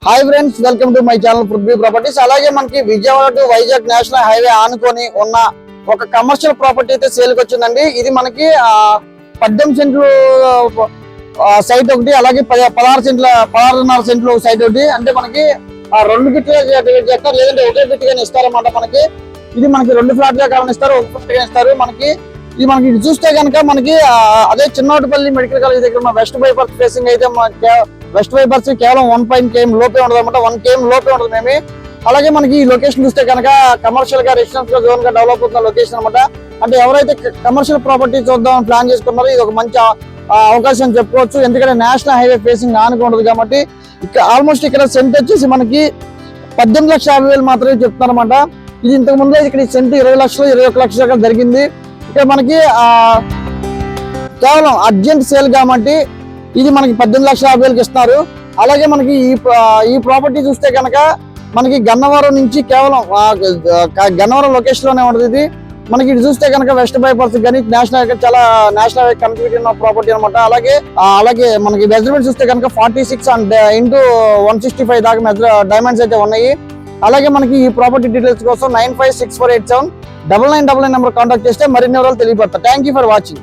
Hi friends, welcome to my channel Prithvi properties. అలాగే మనకి Vijayawada to Vizag national highway ఆనుకొని ఉన్న ఒక కమర్షియల్ ప్రాపర్టీ అయితే సేల్కి వచ్చిందండి. ఇది మనకి 18 సెంట్లు సైట్ ఒకటి, అలాగే 16.5 సెంట్లు సైట్ ఒకటి. అంటే మనకి 2 బిట్లుగా చేస్తారు, లేదంటే ఒకే బిట్గానే ఇస్తారన్నమాట. మనకి ఇది మనకి 2 ఫ్లాట్ గా కావాలని ఇస్తారు, 1 ఫ్లాట్ గా ఇస్తారు. ఇది మనకి చూస్తే కనుక మనకి అదే చిన్నోటిపల్లి మెడికల్ కాలేజ్ దగ్గర ఉన్న వెస్ట్ బైపాస్ ఫేసింగ్ అయితే వెస్ట్ వైపర్స్ కేవలం 1 km లోపే ఉండదు అనమాట. 1 km లోపే ఉండదు మేము. అలాగే మనకి ఈ లొకేషన్ చూస్తే కనుక కమర్షియల్ గా రెసిడెన్షియల్ జోన్ గా డెవలప్ అవుతున్న లొకేషన్ అనమాట. అంటే ఎవరైతే కమర్షియల్ ప్రాపర్టీ చూద్దాం ప్లాన్ చేసుకున్నారో ఇది ఒక మంచి అవకాశం చెప్పుకోవచ్చు. ఎందుకంటే నేషనల్ హైవే ఫేసింగ్ ఆనుకుంటుంది కాబట్టి ఆల్మోస్ట్ ఇక్కడ సెంట్ వచ్చేసి మనకి 18,50,000 మాత్రమే చెప్తున్నారు అనమాట. ఇది ఇంతకు ముందే ఇక్కడ సెంట్ 20 లక్షలు 21 లక్షల దాకా జరిగింది. ఇక్కడ మనకి కేవలం అర్జెంట్ సేల్ కాబట్టి ఇది మనకి 18,50,000 ఇస్తున్నారు. అలాగే మనకి ఈ ప్రాపర్టీ చూస్తే కనుక మనకి గన్నవరం నుంచి కేవలం గన్నవరం లొకేషన్ లోనే ఉంటుంది. ఇది మనకి ఇది చూస్తే కనుక వెస్ట్ బైపాస్ కానీ నేషనల్ నేషనల్ హైవే కనెక్టివిటీ ఉన్న ప్రాపర్టీ అనమాట. అలాగే మనకి మెజర్మెంట్ చూస్తే కనుక 46 అండ్ ఇంటూ 165 దాకా డైమండ్స్ అయితే ఉన్నాయి. అలాగే మనకి ఈ ప్రాపర్టీ డీటెయిల్స్ కోసం 9564879999 నెంబర్ కాంటాక్ట్ చేస్తే మరిన్ని వివరాలు తెలియపడతారు. Thank you for watching.